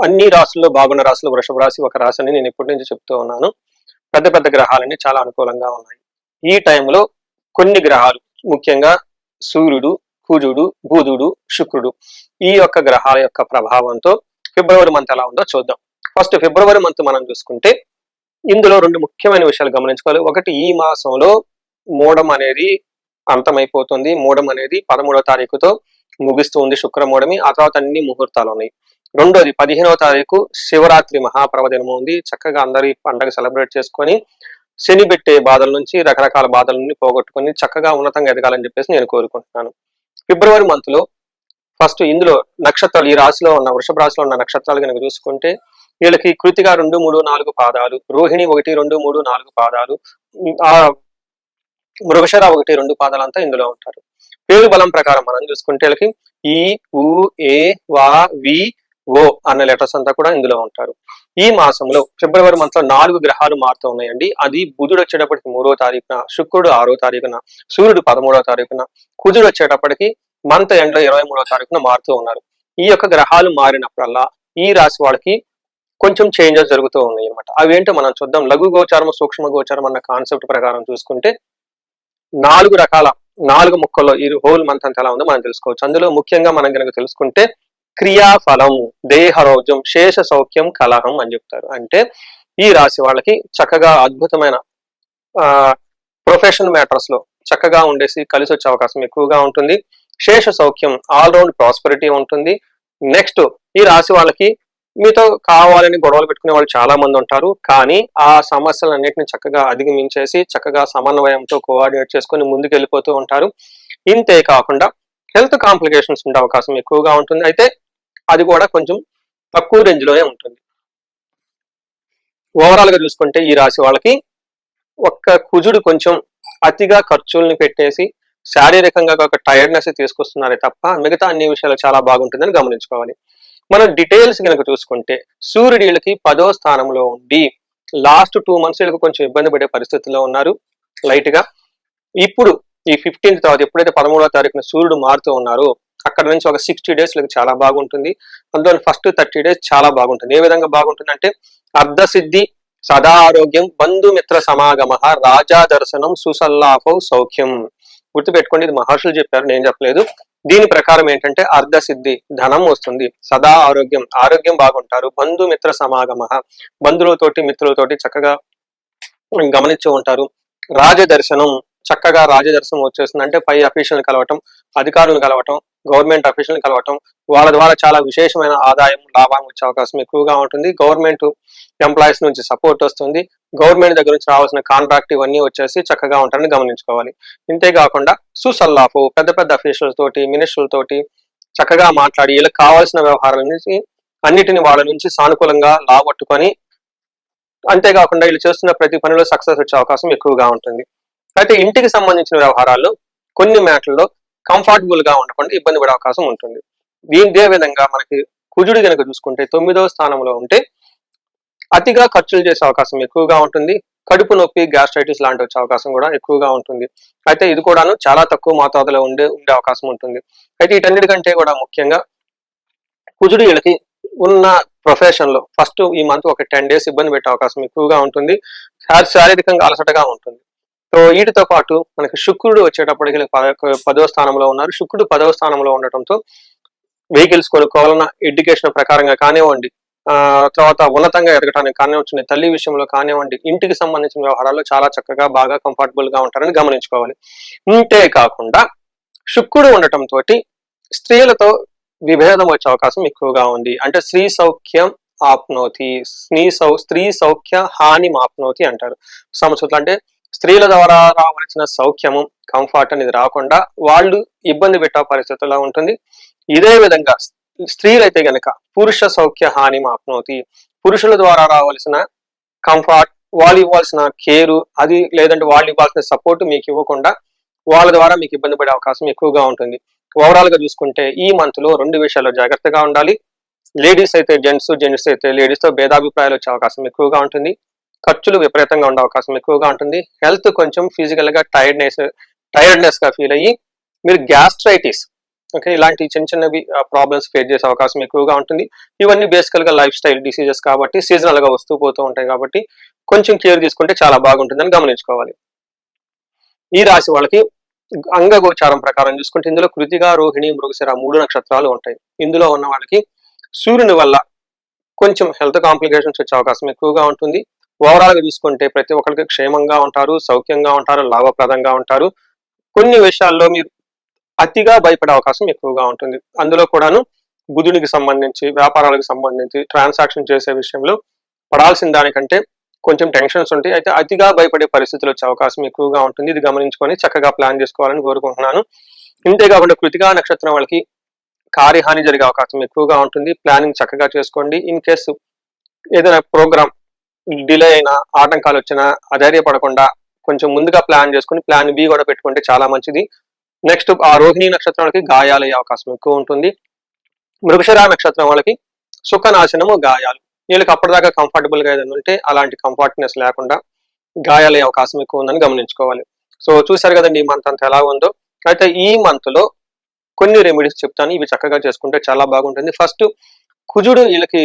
అన్ని రాశుల్లో బాగున్న రాశులు వృషభ రాశి ఒక రాశి అని నేను ఇప్పటి నుంచి చెప్తూ ఉన్నాను. పెద్ద పెద్ద గ్రహాలన్నీ చాలా అనుకూలంగా ఉన్నాయి. ఈ టైంలో కొన్ని గ్రహాలు ముఖ్యంగా సూర్యుడు, కుజుడు, బుధుడు, శుక్రుడు ఈ యొక్క గ్రహాల యొక్క ప్రభావంతో ఫిబ్రవరి మంత్ ఎలా ఉందో చూద్దాం. ఫస్ట్ ఫిబ్రవరి మంత్ మనం చూసుకుంటే ఇందులో రెండు ముఖ్యమైన విషయాలు గమనించుకోవాలి. ఒకటి, ఈ మాసంలో మూఢం అనేది అంతమైపోతుంది. మూఢం అనేది 13వ తారీఖుతో ముగిస్తుంది, శుక్రమూఢమి. ఆ తర్వాత అన్ని ముహూర్తాలు ఉన్నాయి. రెండోది, 15వ తారీఖు శివరాత్రి మహాపర్వదినం ఉంది. చక్కగా అందరూ పండగ సెలబ్రేట్ చేసుకొని శని పెట్టే బాధల నుంచి, రకరకాల బాధల నుండి పోగొట్టుకొని చక్కగా ఉన్నతంగా ఎదగాలని చెప్పేసి నేను కోరుకుంటున్నాను. ఫిబ్రవరి మంత్ లో ఫస్ట్ ఇందులో నక్షత్రాలు, ఈ రాశిలో ఉన్న వృషభ రాశిలో ఉన్న నక్షత్రాలు కనుక చూసుకుంటే వీళ్ళకి కృతిక 2, 3, 4 పాదాలు, రోహిణి 1, 2, 3, 4 పాదాలు, ఆ మృగశిర 1, 2 పాదాలు అంతా ఇందులో ఉంటారు. పేరు బలం ప్రకారం మనం చూసుకుంటే వీళ్ళకి ఈ, ఉ, ఏ, వా, వి, ఓ అన్న లెటర్స్ అంతా కూడా ఇందులో ఉంటారు. ఈ మాసంలో ఫిబ్రవరి మంత్ లో 4 గ్రహాలు మారుతూ ఉన్నాయండి. అది బుధుడు వచ్చేటప్పటికి 3వ తారీఖున, శుక్రుడు 6వ తారీఖున, సూర్యుడు 13వ తారీఖున, కుజుడు వచ్చేటప్పటికి మంత్ ఎండ్ లో 23వ తారీఖున మారుతూ ఉన్నారు. ఈ యొక్క గ్రహాలు మారినప్పుడల్లా ఈ రాశి వాళ్ళకి కొంచెం చేంజెస్ జరుగుతూ ఉన్నాయి అనమాట. అవేంటో మనం చూద్దాం. లఘు గోచారం, సూక్ష్మ గోచారం అన్న కాన్సెప్ట్ ప్రకారం చూసుకుంటే 4 ముక్కల్లో ఈ హోల్ మంత్ అంతా ఎలా ఉందో మనం తెలుసుకోవచ్చు. అందులో ముఖ్యంగా మనం కనుక తెలుసుకుంటే క్రియాఫలం, దేహరోగ్యం, శేష సౌఖ్యం, కలహం అని చెప్తారు. అంటే ఈ రాశి వాళ్ళకి చక్కగా అద్భుతమైన ప్రొఫెషనల్ మ్యాటర్స్ లో చక్కగా ఉండేసి కలిసి వచ్చే అవకాశం ఎక్కువగా ఉంటుంది. శేష సౌఖ్యం, ఆల్రౌండ్ ప్రాస్పరిటీ ఉంటుంది. నెక్స్ట్, ఈ రాశి వాళ్ళకి మీతో కావాలని గొడవలు పెట్టుకునే వాళ్ళు చాలా మంది ఉంటారు. కానీ ఆ సమస్యలన్నింటినీ చక్కగా అధిగమించేసి చక్కగా సమన్వయంతో కోఆర్డినేట్ చేసుకొని ముందుకు వెళ్ళిపోతూ ఉంటారు. ఇంతే కాకుండా హెల్త్ కాంప్లికేషన్స్ ఉండే అవకాశం ఎక్కువగా ఉంటుంది. అయితే అది కూడా కొంచెం తక్కువ రేంజ్ లోనే ఉంటుంది. ఓవరాల్ గా చూసుకుంటే ఈ రాశి వాళ్ళకి ఒక్క కుజుడు కొంచెం అతిగా ఖర్చుల్ని పెట్టేసి శారీరకంగా ఒక టైర్డ్నెస్ తీసుకొస్తున్నారే తప్ప మిగతా అన్ని విషయాలు చాలా బాగుంటుందని గమనించుకోవాలి. మనం డీటెయిల్స్ కనుక చూసుకుంటే సూర్యుడు వీళ్ళకి 10వ స్థానంలో ఉండి లాస్ట్ 2 months వీళ్ళకి కొంచెం ఇబ్బంది పడే పరిస్థితుల్లో ఉన్నారు లైట్ గా. ఇప్పుడు ఈ 15th తర్వాత ఎప్పుడైతే 13వ తారీఖున సూర్యుడు మారుతూ ఉన్నారో అక్కడ నుంచి ఒక 60 days వీళ్ళకి చాలా బాగుంటుంది. అందులో ఫస్ట్ 30 days చాలా బాగుంటుంది. ఏ విధంగా బాగుంటుంది అంటే అర్ధసిద్ధి, సదా ఆరోగ్యం, బంధుమిత్ర సమాగమ, రాజా దర్శనం, సుసల్లాభం, సౌఖ్యం. గుర్తుపెట్టుకోండి, ఇది మహర్షులు చెప్పారు, నేను చెప్పలేదు. దీని ప్రకారం ఏంటంటే అర్ధసిద్ధి, ధనం వస్తుంది. సదా ఆరోగ్యం, ఆరోగ్యం బాగుంటారు. బంధుమిత్ర సమాగమ, బంధువులతోటి మిత్రులతోటి చక్కగా గమనించి ఉంటారు. రాజదర్శనం, చక్కగా రాజదర్శనం వచ్చేస్తుంది. అంటే పై అఫీషియల్ కలవటం, అధికారులను కలవటం, గవర్నమెంట్ అఫీషియల్ కలవటం, వాళ్ళ ద్వారా చాలా విశేషమైన ఆదాయం, లాభం వచ్చే అవకాశం ఎక్కువగా ఉంటుంది. గవర్నమెంట్ ఎంప్లాయీస్ నుంచి సపోర్ట్ వస్తుంది. గవర్నమెంట్ దగ్గర నుంచి రావాల్సిన కాంట్రాక్ట్ ఇవన్నీ వచ్చేసి చక్కగా ఉంటారని గమనించుకోవాలి. ఇంతేకాకుండా సుసల్లాఫు, పెద్ద పెద్ద అఫీషియల్స్ తోటి, మినిస్టర్లతోటి చక్కగా మాట్లాడి వీళ్ళకి కావాల్సిన వ్యవహారాల నుంచి అన్నిటిని వాళ్ళ నుంచి సానుకూలంగా లాగొట్టుకొని, అంతేకాకుండా వీళ్ళు చేస్తున్న ప్రతి పనిలో సక్సెస్ వచ్చే అవకాశం ఎక్కువగా ఉంటుంది. అయితే ఇంటికి సంబంధించిన వ్యవహారాల్లో కొన్ని మ్యాటర్లో కంఫర్టబుల్ గా ఉండకుండా ఇబ్బంది పడే అవకాశం ఉంటుంది. ఇదే విధంగా మనకి కుజుడు కనుక చూసుకుంటే 9వ స్థానంలో ఉంటే అతిగా ఖర్చులు చేసే అవకాశం ఎక్కువగా ఉంటుంది. కడుపు నొప్పి, గ్యాస్ట్రైటిస్ లాంటి వచ్చే అవకాశం కూడా ఎక్కువగా ఉంటుంది. అయితే ఇది కూడాను చాలా తక్కువ మోతాదులో ఉండే అవకాశం ఉంటుంది. అయితే వీటన్నిటికంటే కూడా ముఖ్యంగా కుజుడు వీళ్ళకి ఉన్న ప్రొఫెషన్ లో ఫస్ట్ ఈ మంత్ ఒక 10 days ఇబ్బంది పెట్టే అవకాశం ఎక్కువగా ఉంటుంది. శారీరకంగా అలసటగా ఉంటుంది. సో వీటితో పాటు మనకి శుక్రుడు వచ్చేటప్పటికి 10వ స్థానంలో ఉన్నారు. శుక్రుడు 10వ స్థానంలో ఉండటంతో వెహికల్స్ కొనుక్కోవాలన్న ఎడ్యుకేషన్ ప్రకారంగా కానివ్వండి, తర్వాత ఉన్నతంగా ఎదగటానికి కానివ్వండి, తల్లి విషయంలో కానివ్వండి, ఇంటికి సంబంధించిన వ్యవహారాల్లో చాలా చక్కగా బాగా కంఫర్టబుల్ గా ఉంటారని గమనించుకోవాలి. ఇంతే కాకుండా శుక్రుడు ఉండటంతో స్త్రీలతో విభేదం వచ్చే అవకాశం ఎక్కువగా ఉంది. అంటే స్త్రీ సౌఖ్యం ఆప్నోతి, స్త్రీ సౌఖ్య హాని మాప్నోతి అంటారు సంస్కృతం. అంటే స్త్రీల ద్వారా రావాల్సిన సౌఖ్యము, కంఫర్ట్ అనేది రాకుండా వాళ్ళు ఇబ్బంది పెట్టే పరిస్థితుల్లో ఉంటుంది. ఇదే విధంగా స్త్రీలైతే గనక పురుష సౌఖ్య హాని మాప్నోతి, పురుషుల ద్వారా రావాల్సిన కంఫర్ట్, వాళ్ళు ఇవ్వాల్సిన కేరు అది, లేదంటే వాళ్ళు ఇవ్వాల్సిన సపోర్ట్ మీకు ఇవ్వకుండా వాళ్ళ ద్వారా మీకు ఇబ్బంది పడే అవకాశం ఎక్కువగా ఉంటుంది. ఓవరాల్ గా చూసుకుంటే ఈ మంత్ లో 2 విషయాల్లో జాగ్రత్తగా ఉండాలి. లేడీస్ అయితే జెంట్స్, జెంట్స్ అయితే లేడీస్ తో భేదాభిప్రాయాలు వచ్చే అవకాశం ఎక్కువగా ఉంటుంది. ఖర్చులు విపరీతంగా ఉండే అవకాశం ఎక్కువగా ఉంటుంది. హెల్త్ కొంచెం ఫిజికల్ గా టైర్డ్నెస్ గా ఫీల్ అయ్యి మీరు గ్యాస్ట్రైటిస్ ఓకే, ఇలాంటి చిన్న చిన్నవి ప్రాబ్లమ్స్ ఫేస్ చేసే అవకాశం ఎక్కువగా ఉంటుంది. ఇవన్నీ బేసికల్ గా లైఫ్ స్టైల్ డిసీజెస్ కాబట్టి సీజనల్ గా వస్తూ పోతూ ఉంటాయి కాబట్టి కొంచెం కేర్ తీసుకుంటే చాలా బాగుంటుందని గమనించుకోవాలి. ఈ రాశి వాళ్ళకి అంగగోచారం ప్రకారం చూసుకుంటే ఇందులో కృతిక, రోహిణి, మృగశిర 3 నక్షత్రాలు ఉంటాయి. ఇందులో ఉన్న వాళ్ళకి సూర్యుని వల్ల కొంచెం హెల్త్ కాంప్లికేషన్స్ వచ్చే అవకాశం ఎక్కువగా ఉంటుంది. ఓవరాల్ గా చూసుకుంటే ప్రతి ఒక్కరికి క్షేమంగా ఉంటారు, సౌఖ్యంగా ఉంటారు, లాభప్రదంగా ఉంటారు. కొన్ని విషయాల్లో మీరు అతిగా భయపడే అవకాశం ఎక్కువగా ఉంటుంది. అందులో కూడాను బుధునికి సంబంధించి, వ్యాపారాలకు సంబంధించి, ట్రాన్సాక్షన్ చేసే విషయంలో పడాల్సిన దానికంటే కొంచెం టెన్షన్స్ ఉంటాయి. అయితే అతిగా భయపడే పరిస్థితులు వచ్చే అవకాశం ఎక్కువగా ఉంటుంది. ఇది గమనించుకొని చక్కగా ప్లాన్ చేసుకోవాలని కోరుకుంటున్నాను. ఇంతేకాకుండా కృతికా నక్షత్రం వాళ్ళకి కార్యహాని జరిగే అవకాశం ఎక్కువగా ఉంటుంది. ప్లానింగ్ చక్కగా చేసుకోండి. ఇన్ కేసు ఏదైనా ప్రోగ్రామ్ డిలే అయినా, ఆటంకాలు వచ్చినా అధైర్యపడకుండా కొంచెం ముందుగా ప్లాన్ చేసుకుని ప్లాన్ బి కూడా పెట్టుకుంటే చాలా మంచిది. నెక్స్ట్ ఆ రోహిణి నక్షత్రాలకి గాయాలయ్యే అవకాశం ఎక్కువ ఉంటుంది. మృగశిర నక్షత్రం వాళ్ళకి సుఖనాశనము, గాయాలు. వీళ్ళకి అప్పటిదాకా కంఫర్టబుల్ గా ఏదైనా ఉంటే అలాంటి కంఫర్ట్నెస్ లేకుండా గాయాలయ్యే అవకాశం ఎక్కువ ఉందని గమనించుకోవాలి. సో చూసారు కదండి ఈ మంత్ అంతా ఎలా ఉందో. అయితే ఈ మంత్ లో కొన్ని రెమెడీస్ చెప్తాను, ఇవి చక్కగా చేసుకుంటే చాలా బాగుంటుంది. ఫస్ట్, కుజుడు వీళ్ళకి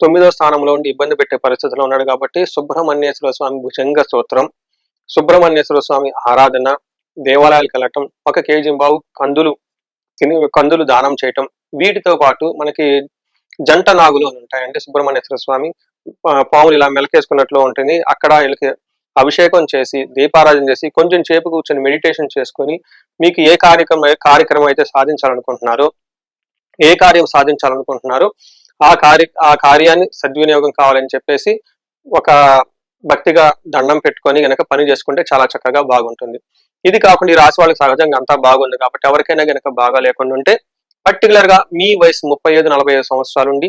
9వ స్థానంలో ఉండి ఇబ్బంది పెట్టే పరిస్థితిలో ఉన్నాడు కాబట్టి సుబ్రహ్మణ్యేశ్వర స్వామి భుజంగ స్తోత్రం, సుబ్రహ్మణ్యేశ్వర స్వామి ఆరాధన, దేవాలయాలకు వెళ్ళటం, 1 కేజీ బావు కందులు దానం చేయటం. వీటితో పాటు మనకి జంట నాగులు అని ఉంటాయండి. సుబ్రహ్మణ్యేశ్వర స్వామి పాములు ఇలా మెలకేసుకున్నట్లు ఉంటుంది. అక్కడ వీళ్ళకి అభిషేకం చేసి, దీపారాధన చేసి, కొంచెం సేపు కూర్చొని మెడిటేషన్ చేసుకొని మీకు ఏ కార్యక్రమం అయితే సాధించాలనుకుంటున్నారో, ఏ కార్యం సాధించాలనుకుంటున్నారో ఆ కార్యాన్ని సద్వినియోగం కావాలని చెప్పేసి ఒక భక్తిగా దండం పెట్టుకొని గనక పని చేసుకుంటే చాలా చక్కగా బాగుంటుంది. ఇది కాకుండా ఈ రాశి వాళ్ళకి సహజంగా అంతా బాగుంది కాబట్టి ఎవరికైనా గనక బాగా లేకుండా ఉంటే పర్టికులర్ గా మీ వయసు 35-45 సంవత్సరాలు ఉండి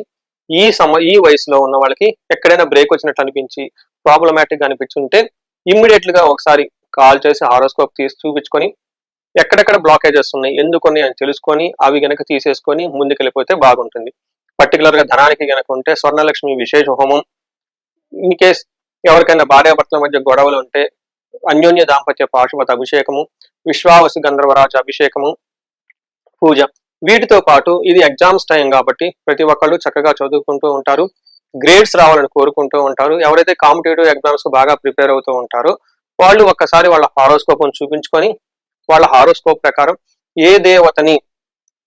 ఈ వయసులో ఉన్న వాళ్ళకి ఎక్కడైనా బ్రేక్ వచ్చినట్టు అనిపించి ప్రాబ్లమాటిక్ గా అనిపించుంటే ఇమ్మీడియట్ గా ఒకసారి కాల్ చేసి హారోస్కోప్ తీసి చూపించుకొని ఎక్కడెక్కడ బ్లాకేజెస్ ఉన్నాయి, ఎందుకొని అని తెలుసుకొని అవి గనక తీసేసుకొని ముందుకెళ్ళిపోతే బాగుంటుంది. పర్టికులర్ గా ధనానికి గనక ఉంటే స్వర్ణలక్ష్మి విశేష హోమం, ఇన్ కేస్ ఎవరికైనా భార్యాభర్తల మధ్య గొడవలు ఉంటే అన్యోన్య దాంపత్య పాశుపత అభిషేకము, విశ్వావసు గంధర్వరాజ అభిషేకము, పూజ. వీటితో పాటు ఇది ఎగ్జామ్స్ టైం కాబట్టి ప్రతి ఒక్కళ్ళు చక్కగా చదువుకుంటూ ఉంటారు, గ్రేడ్స్ రావాలని కోరుకుంటూ ఉంటారు. ఎవరైతే కాంపిటేటివ్ ఎగ్జామ్స్ కు బాగా ప్రిపేర్ అవుతూ ఉంటారో వాళ్ళు ఒక్కసారి వాళ్ళ హారోస్కోప్ చూపించుకొని వాళ్ళ హారోస్కోప్ ప్రకారం ఏ దేవతని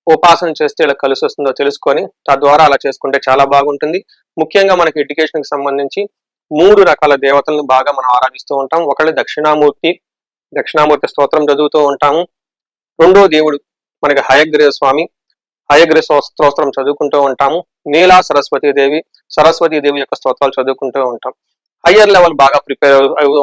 ఉపాసన చేస్తే ఇలా కలిసి వస్తుందో తెలుసుకొని తద్వారా అలా చేసుకుంటే చాలా బాగుంటుంది. ముఖ్యంగా మనకి ఎడ్యుకేషన్ కి సంబంధించి 3 రకాల దేవతలను బాగా మనం ఆరాధిస్తూ ఉంటాం. ఒకళ్ళు దక్షిణామూర్తి స్తోత్రం చదువుతూ ఉంటాము. రెండో దేవుడు మనకి హయగ్రీవ స్వామి, హయగ్రీవ స్తోత్రం చదువుకుంటూ ఉంటాము. నీలా సరస్వతీదేవి యొక్క స్తోత్రాలు చదువుకుంటూ ఉంటాం. హయ్యర్ లెవెల్ బాగా ప్రిపేర్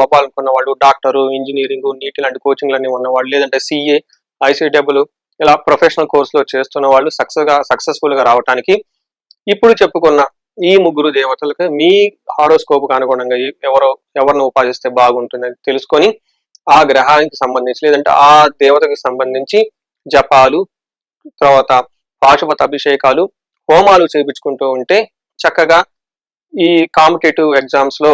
అవ్వాలనుకున్న వాళ్ళు, డాక్టరు, ఇంజనీరింగ్, నీట్ లాంటి కోచింగ్లన్నీ ఉన్నవాళ్ళు, లేదంటే సిఏ, ఐసీడబ్ల్యూ ఇలా ప్రొఫెషనల్ కోర్సులో చేస్తున్న వాళ్ళు సక్సెస్ఫుల్ గా రావడానికి ఇప్పుడు చెప్పుకున్న ఈ 3 దేవతలకు మీ హారోస్కోప్ కు అనుగుణంగా ఎవరిని ఉపాసిస్తే బాగుంటుందని తెలుసుకొని ఆ గ్రహానికి సంబంధించి లేదంటే ఆ దేవతకి సంబంధించి జపాలు, తర్వాత పాశుపత అభిషేకాలు, హోమాలు చేయించుకుంటూ ఉంటే చక్కగా ఈ కాంపిటేటివ్ ఎగ్జామ్స్ లో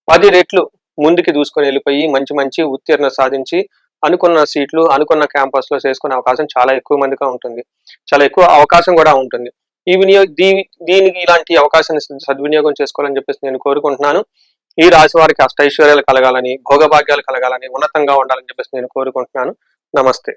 10 రెట్లు ముందుకి దూసుకొని వెళ్ళిపోయి మంచి మంచి ఉత్తీర్ణ సాధించి అనుకున్న సీట్లు అనుకున్న క్యాంపస్ లో చేసుకునే అవకాశం చాలా ఎక్కువ మందిగా ఉంటుంది. చాలా ఎక్కువ అవకాశం కూడా ఉంటుంది. దీనికి ఇలాంటి అవకాశాన్ని సద్వినియోగం చేసుకోవాలని చెప్పేసి నేను కోరుకుంటున్నాను. ఈ రాశి వారికి అష్టైశ్వర్యాలు కలగాలని, భోగభాగ్యాలు కలగాలని, ఉన్నతంగా ఉండాలని చెప్పేసి నేను కోరుకుంటున్నాను. నమస్తే.